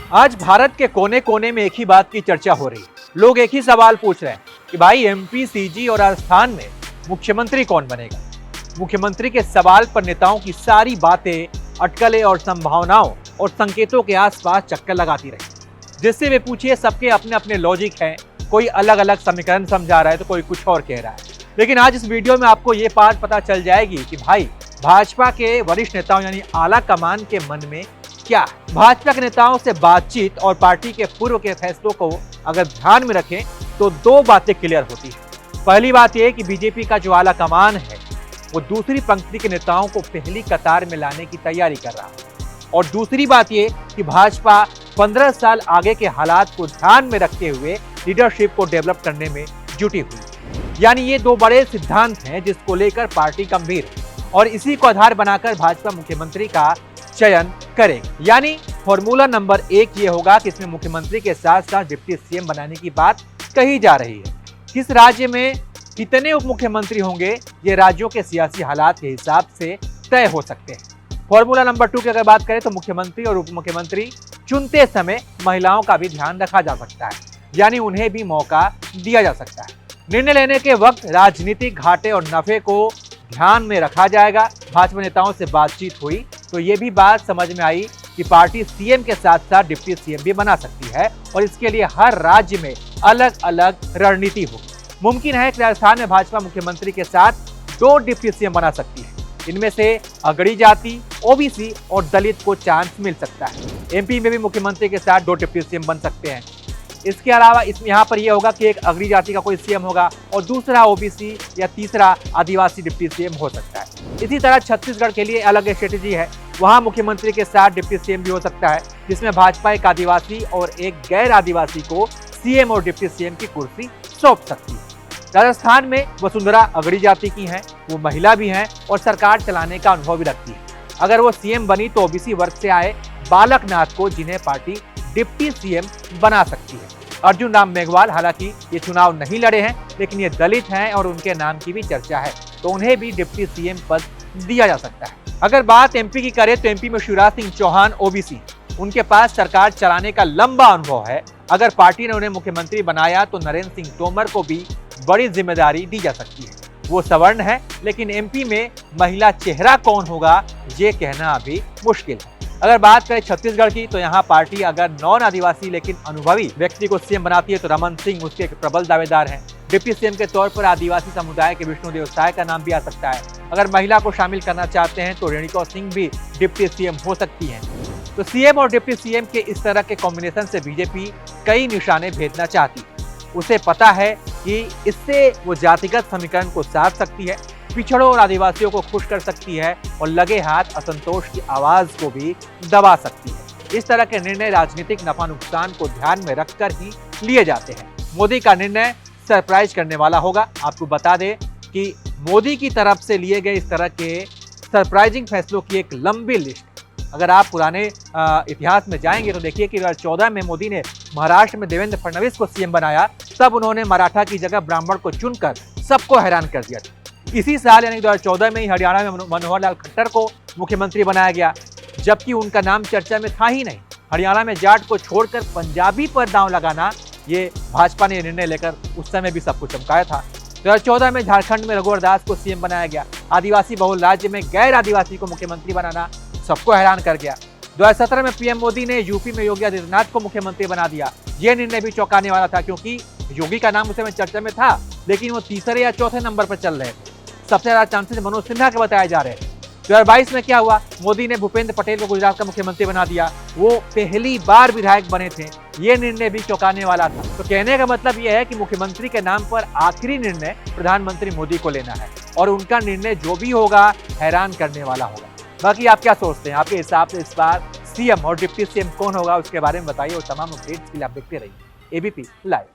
आज भारत के कोने कोने में एक ही बात की चर्चा हो रही है। लोग एक ही सवाल पूछ रहे हैं कि भाई एमपी, सीजी और राजस्थान में मुख्यमंत्री कौन बनेगा। मुख्यमंत्री के सवाल पर नेताओं की सारी बातें अटकलें और संभावनाओं और संकेतों के आसपास चक्कर लगाती रही। जिससे वे पूछिए, सबके अपने अपने लॉजिक हैं। कोई अलग अलग समीकरण समझा रहा है तो कोई कुछ और कह रहा है। लेकिन आज इस वीडियो में आपको ये बात पता चल जाएगी कि भाई भाजपा के वरिष्ठ नेताओं यानी आला कमान के मन में क्या है। भाजपा के नेताओं से बातचीत और पार्टी के पूर्व के फैसलों को अगर ध्यान में रखें तो दो बातें क्लियर होती है। पहली बात यह कि बीजेपी का जो आला कमान है वो दूसरी पंक्ति के नेताओं को पहली कतार में लाने की तैयारी कर रहा है। और दूसरी बात यह कि भाजपा 15 साल आगे के हालात को ध्यान में रखते हुए लीडरशिप को डेवलप करने में जुटी हुई। यानी ये दो बड़े सिद्धांत हैं जिसको लेकर पार्टी गंभीर है और इसी को आधार बनाकर भाजपा मुख्यमंत्री का चयन करेगी। यानी फॉर्मूला नंबर 1 ये होगा कि इसमें मुख्यमंत्री के साथ साथ डिप्टी सीएम बनाने की बात कही जा रही है। किस राज्य में कितने उप मुख्यमंत्री होंगे ये राज्यों के सियासी हालात के हिसाब से तय हो सकते हैं। फॉर्मूला नंबर 2 की अगर बात करें तो मुख्यमंत्री और उप मुख्यमंत्री चुनते समय महिलाओं का भी ध्यान रखा जा सकता है, यानी उन्हें भी मौका दिया जा सकता है। निर्णय लेने के वक्त राजनीतिक घाटे और नफे को ध्यान में रखा जाएगा। भाजपा नेताओं से बातचीत हुई तो ये भी बात समझ में आई कि पार्टी सीएम के साथ साथ डिप्टी सीएम भी बना सकती है और इसके लिए हर राज्य में अलग अलग रणनीति होगी। मुमकिन है कि राजस्थान में भाजपा मुख्यमंत्री के साथ 2 डिप्टी सीएम बना सकती है। इनमें से अगड़ी जाति, ओबीसी और दलित को चांस मिल सकता है। एमपी में भी मुख्यमंत्री के साथ 2 डिप्टी सीएम बन सकते हैं। इसके अलावा इसमें यहाँ पर यह होगा कि एक अगड़ी जाति का कोई सीएम होगा और दूसरा ओबीसी या तीसरा आदिवासी डिप्टी सीएम हो सकता है। इसी तरह छत्तीसगढ़ के लिए अलग स्ट्रेटेजी है। वहां मुख्यमंत्री के साथ डिप्टी सीएम भी हो सकता है, जिसमें भाजपा एक आदिवासी और एक गैर आदिवासी को सीएम और डिप्टी सीएम की कुर्सी सौंप सकती है। राजस्थान में वसुंधरा अगड़ी जाति की हैं, वो महिला भी हैं और सरकार चलाने का अनुभव भी रखती है। अगर वो सीएम बनी तो ओबीसी वर्ग से आए बालकनाथ को, जिन्हें पार्टी डिप्टी सीएम बना सकती है। अर्जुन राम मेघवाल हालांकि ये चुनाव नहीं लड़े हैं, लेकिन ये दलित हैं और उनके नाम की भी चर्चा है, तो उन्हें भी डिप्टी सीएम पद दिया जा सकता है। अगर बात एमपी की करें तो एमपी में शिवराज सिंह चौहान ओबीसी, उनके पास सरकार चलाने का लंबा अनुभव है। अगर पार्टी ने उन्हें मुख्यमंत्री बनाया तो नरेंद्र सिंह तोमर को भी बड़ी जिम्मेदारी दी जा सकती है। वो सवर्ण है, लेकिन एमपी में महिला चेहरा कौन होगा ये कहना अभी मुश्किल है। अगर बात करें छत्तीसगढ़ की तो यहाँ पार्टी अगर नॉन आदिवासी लेकिन अनुभवी व्यक्ति को सीएम बनाती है तो रमन सिंह उसके एक प्रबल दावेदार हैं। डिप्टी सीएम के तौर पर आदिवासी समुदाय के विष्णुदेव साय का नाम भी आ सकता है। अगर महिला को शामिल करना चाहते हैं तो रेणुका सिंह भी डिप्टी सीएम हो सकती हैं। तो सीएम और डिप्टी सीएम के इस तरह के कॉम्बिनेशन से बीजेपी कई निशाने भेजना चाहती है। उसे पता है कि इससे वो जातिगत समीकरण को साध सकती है, पिछड़ों और आदिवासियों को खुश कर सकती है और लगे हाथ असंतोष की आवाज को भी दबा सकती है। इस तरह के निर्णय राजनीतिक नफा नुकसान को ध्यान में रखकर ही लिए जाते हैं। मोदी का निर्णय सरप्राइज करने वाला होगा। आपको बता दें कि मोदी की तरफ से लिए गए इस तरह के सरप्राइजिंग फैसलों की एक लंबी लिस्ट, अगर आप पुराने इतिहास में जाएंगे तो देखिए कि 2014 में मोदी ने महाराष्ट्र में देवेंद्र फडणवीस को सीएम बनाया, तब उन्होंने मराठा की जगह ब्राह्मण को चुनकर सबको हैरान कर दिया था। इसी साल यानी 2014 में ही हरियाणा में मनोहर लाल खट्टर को मुख्यमंत्री बनाया गया, जबकि उनका नाम चर्चा में था ही नहीं। हरियाणा में जाट को छोड़कर पंजाबी पर दांव लगाना, ये भाजपा ने निर्णय लेकर उस समय भी सबको चमकाया था। 2014 में झारखंड में रघुवर दास को सीएम बनाया गया। आदिवासी बहुल राज्य में गैर आदिवासी को मुख्यमंत्री बनाना सबको हैरान कर गया। 2017 में पीएम मोदी ने यूपी में योगी आदित्यनाथ को मुख्यमंत्री बना दिया। यह निर्णय भी चौंकाने वाला था, क्योंकि योगी का नाम उस समय चर्चा में था, लेकिन वो तीसरे या चौथे नंबर पर चल रहे थे। सबसे ज्यादा चांसेस मनोज सिन्हा के बताए जा रहे हैं। 2022 में क्या हुआ, मोदी ने भूपेंद्र पटेल को गुजरात का मुख्यमंत्री बना दिया। वो पहली बार विधायक बने थे। ये निर्णय भी चौंकाने वाला था। तो कहने का मतलब यह है कि मुख्यमंत्री के नाम पर आखिरी निर्णय प्रधानमंत्री मोदी को लेना है और उनका निर्णय जो भी होगा हैरान करने वाला होगा। बाकी आप क्या सोचते हैं? आपके हिसाब से इस बार सीएम और डिप्टी सीएम कौन होगा, उसके बारे में बताइए और तमाम अपडेट्स के लिए आप देखते रहिए एबीपी लाइव।